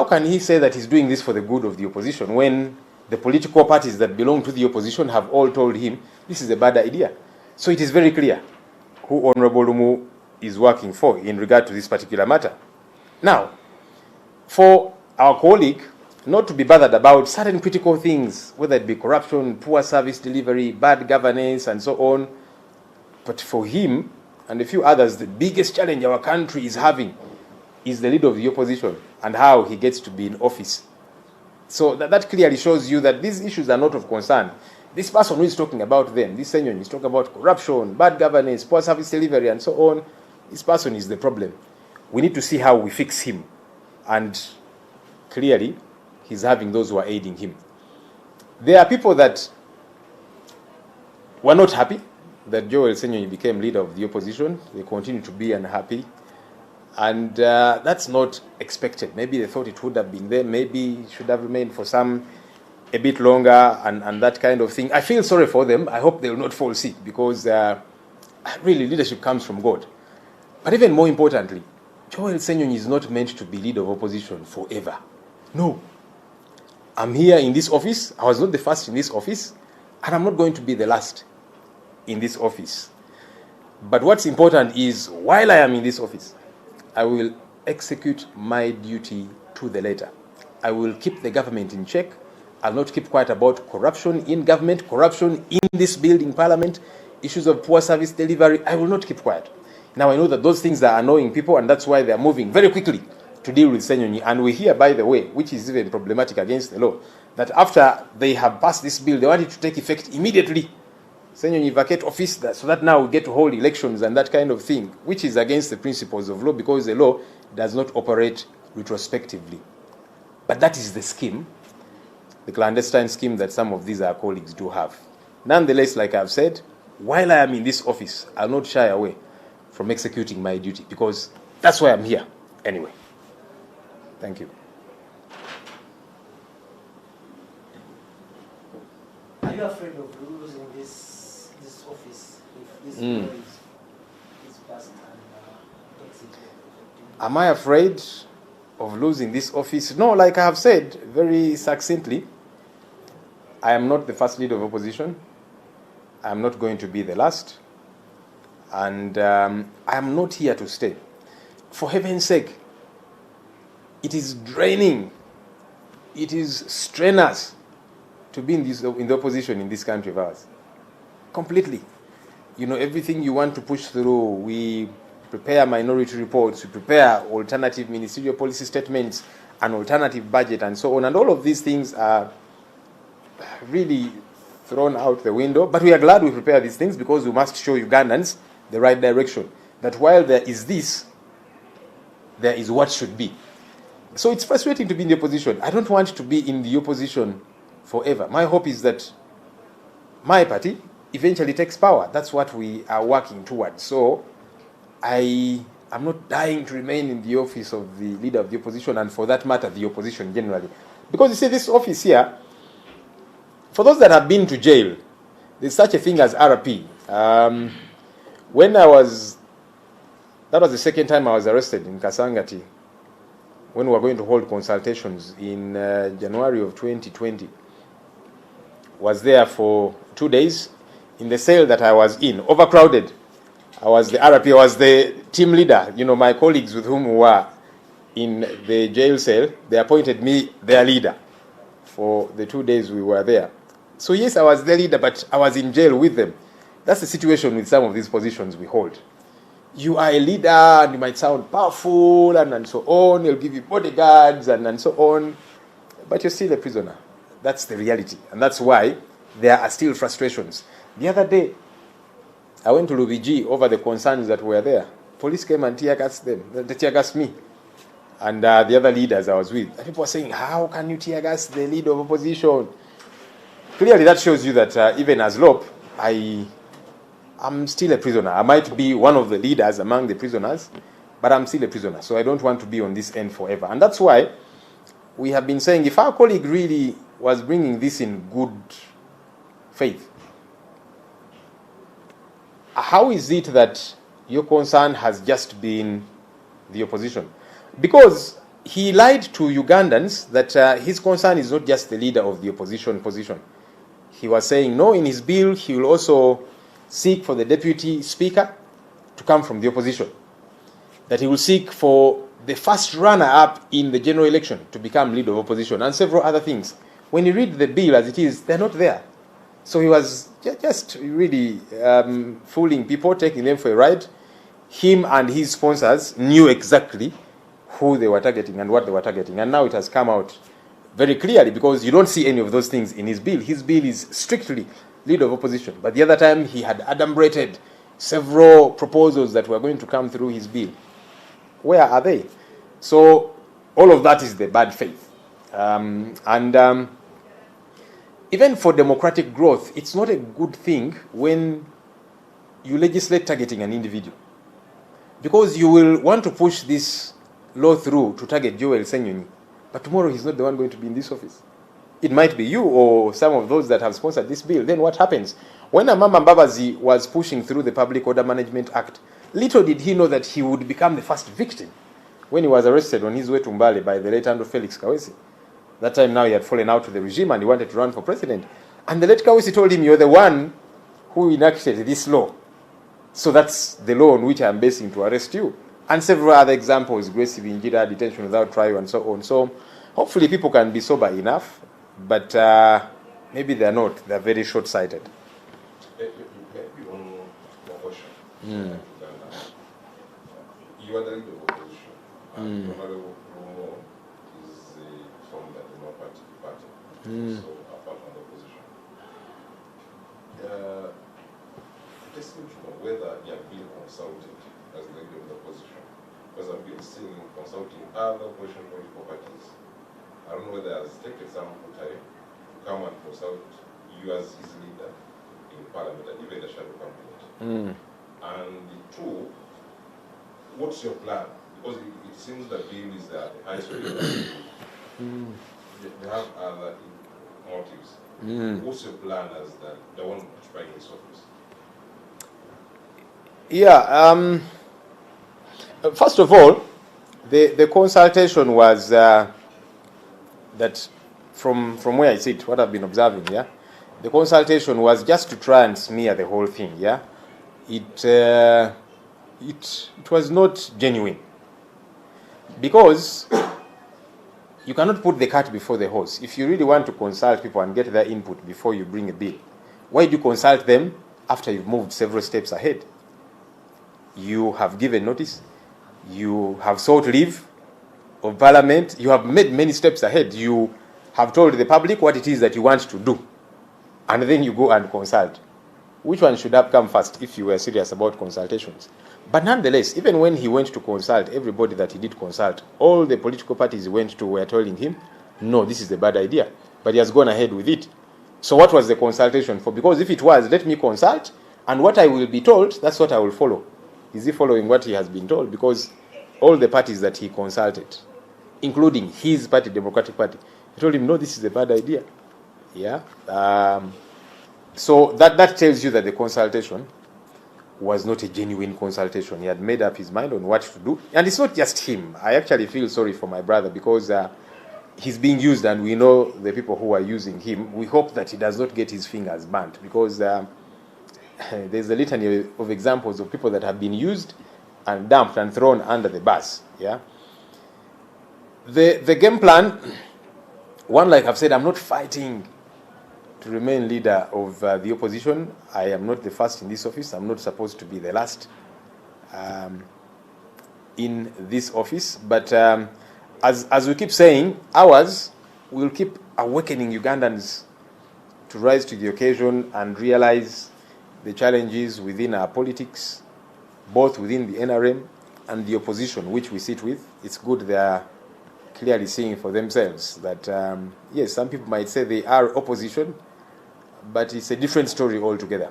can he say that he's doing this for the good of the opposition when the political parties that belong to the opposition have all told him this is a bad idea? So it is very clear who Honorable Lumu is working for in regard to this particular matter. Now, for our colleague not to be bothered about certain critical things, whether it be corruption, poor service delivery, bad governance, and so on, but for him and a few others, the biggest challenge our country is having is the leader of the opposition and how he gets to be in office. So that clearly shows you that these issues are not of concern. This person who is talking about them, this Ssenyonyi, is talking about corruption, bad governance, poor service delivery, and so on. This person is the problem. We need to see how we fix him. And clearly, he's having those who are aiding him. There are people that were not happy that Joel Ssenyonyi became leader of the opposition. They continue to be unhappy. And that's not expected. Maybe they thought it would have been there. Maybe it should have remained for a bit longer and that kind of thing. I feel sorry for them. I hope they will not fall sick because really leadership comes from God. But even more importantly, Joel Ssenyonyi is not meant to be leader of opposition forever. No. I'm here in this office. I was not the first in this office, and I'm not going to be the last in this office. But what's important is, while I am in this office, I will execute my duty to the letter. I will keep the government in check. I'll not keep quiet about corruption in government, corruption in this building, parliament, issues of poor service delivery. I will not keep quiet. Now, I know that those things are annoying people, and that's why they are moving very quickly to deal with Ssenyonyi. And we hear, by the way, which is even problematic against the law, that after they have passed this bill, they want it to take effect immediately. Ssenyonyi vacate office, so that now we get to hold elections and that kind of thing, which is against the principles of law because the law does not operate retrospectively. But that is the scheme, the clandestine scheme that some of these our colleagues do have. Nonetheless, like I've said, while I am in this office, I'll not shy away from executing my duty because that's why I'm here anyway. Thank you. Are you afraid of losing this office if this bill is passed and takes it? Am I afraid of losing this office? No, like I have said very succinctly, I am not the first leader of opposition. I am not going to be the last. And I am not here to stay. For heaven's sake, it is draining. It is strenuous to be in the opposition in this country of ours. Completely. You know, everything you want to push through, we prepare minority reports, we prepare alternative ministerial policy statements, an alternative budget, and so on. And all of these things are really thrown out the window. But we are glad we prepare these things because we must show Ugandans the right direction. That while there is this, there is what should be. So it's frustrating to be in the opposition. I don't want to be in the opposition forever. My hope is that my party eventually takes power. That's what we are working towards. So I am not dying to remain in the office of the leader of the opposition, and for that matter, the opposition generally. Because you see, this office here, for those that have been to jail, there's such a thing as RP. That was the second time I was arrested in Kasangati, when we were going to hold consultations in January of 2020. Was there for 2 days in the cell that I was in, overcrowded. I was the RP, I was the team leader. You know, my colleagues with whom we were in the jail cell, they appointed me their leader for the 2 days we were there. So yes, I was their leader, but I was in jail with them. That's the situation with some of these positions we hold. You are a leader, and you might sound powerful, and so on. They'll give you bodyguards, and so on. But you're still a prisoner. That's the reality. And that's why there are still frustrations. The other day, I went to Lubiji over the concerns that were there. Police came and tear-gassed them. They tear-gassed me. And the other leaders I was with. And people were saying, how can you tear-gas the leader of opposition? Clearly, that shows you that even as LOP, I'm still a prisoner. I might be one of the leaders among the prisoners, but I'm still a prisoner. So I don't want to be on this end forever. And that's why we have been saying, if our colleague really was bringing this in good faith, how is it that your concern has just been the opposition? Because he lied to Ugandans that his concern is not just the leader of the opposition position. He was saying, no, in his bill, he will also seek for the deputy speaker to come from the opposition. That he will seek for the first runner-up in the general election to become leader of opposition, and several other things. When you read the bill as it is, they're not there. So he was just really fooling people, taking them for a ride. Him and his sponsors knew exactly who they were targeting and what they were targeting. And now it has come out very clearly, because you don't see any of those things in his bill. His bill is strictly leader of opposition. But the other time, he had adumbrated several proposals that were going to come through his bill. Where are they? So all of that is the bad faith. Even for democratic growth, it's not a good thing when you legislate targeting an individual, because you will want to push this law through to target Ssenyonyi, but tomorrow he's not the one going to be in this office. It might be you or some of those that have sponsored this bill. Then what happens? When Amama Mbabazi was pushing through the Public Order Management Act, little did he know that he would become the first victim when he was arrested on his way to Mbale by the late Felix Kawesi. That time now he had fallen out to the regime and he wanted to run for president. And the late Kawesi told him, you're the one who enacted this law. So that's the law on which I'm basing to arrest you. And several other examples, Grace Vinjira, detention without trial, and so on. So hopefully people can be sober enough, but maybe they're not. They're very short-sighted. Maybe one more question. You are the leader of opposition. And Lumu is from the Democratic Party. So apart from the opposition. Just need to know whether you have been consulted as the leader of the opposition. Because I've been seeing consulting other opposition political parties. I don't know whether it has taken some time to come and consult you as his leader in Parliament and even the shadow cabinet. And two, what's your plan? Because it seems that bill is the highest rate. They have other motives. What's your plan as the one occupying this office? Yeah. First of all, the consultation was that from where I sit, what I've been observing, yeah, the consultation was just to try and smear the whole thing, yeah. It was not genuine, because you cannot put the cart before the horse. If you really want to consult people and get their input before you bring a bill, why do you consult them after you've moved several steps ahead? You have given notice, you have sought leave of Parliament, you have made many steps ahead, you have told the public what it is that you want to do, and then you go and consult. Which one should have come first if you were serious about consultations? But nonetheless, even when he went to consult, everybody that he did consult, all the political parties he went to were telling him, no, this is a bad idea, but he has gone ahead with it. So what was the consultation for? Because if it was, let me consult, and what I will be told, that's what I will follow. Is he following what he has been told? Because all the parties that he consulted, including his party, Democratic Party, he told him, no, this is a bad idea. Yeah. So that tells you that the consultation was not a genuine consultation. He had made up his mind on what to do. And it's not just him. I actually feel sorry for my brother, because he's being used, and we know the people who are using him. We hope that he does not get his fingers burnt, because there's a litany of examples of people that have been used and dumped and thrown under the bus. Yeah. The game plan, one, like I've said, I'm not fighting to remain leader of the opposition. I am not the first in this office. I'm not supposed to be the last in this office. But as we keep saying, ours will keep awakening Ugandans to rise to the occasion and realize the challenges within our politics, both within the NRM and the opposition, which we sit with. It's good they are clearly seeing for themselves that, yes, some people might say they are opposition, but it's a different story altogether.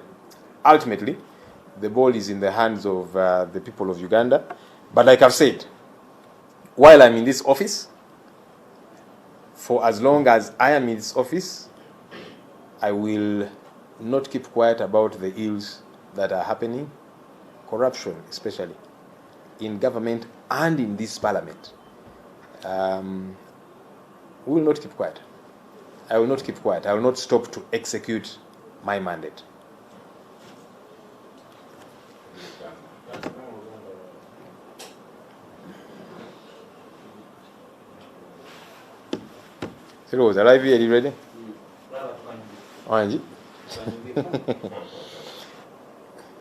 Ultimately, the ball is in the hands of the people of Uganda. But like I've said, while I'm in this office, for as long as I am in this office, I will not keep quiet about the ills that are happening, corruption especially, in government and in this parliament. we will not keep quiet. I will not keep quiet. I will not stop to execute my mandate. Siroza, live here, are you ready? Wanji?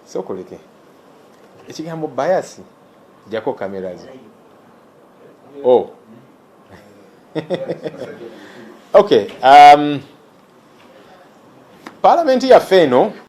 Sokoleke. Ekigambo bias. Jako cameras. Oh. Okay. Parliament yaffe eno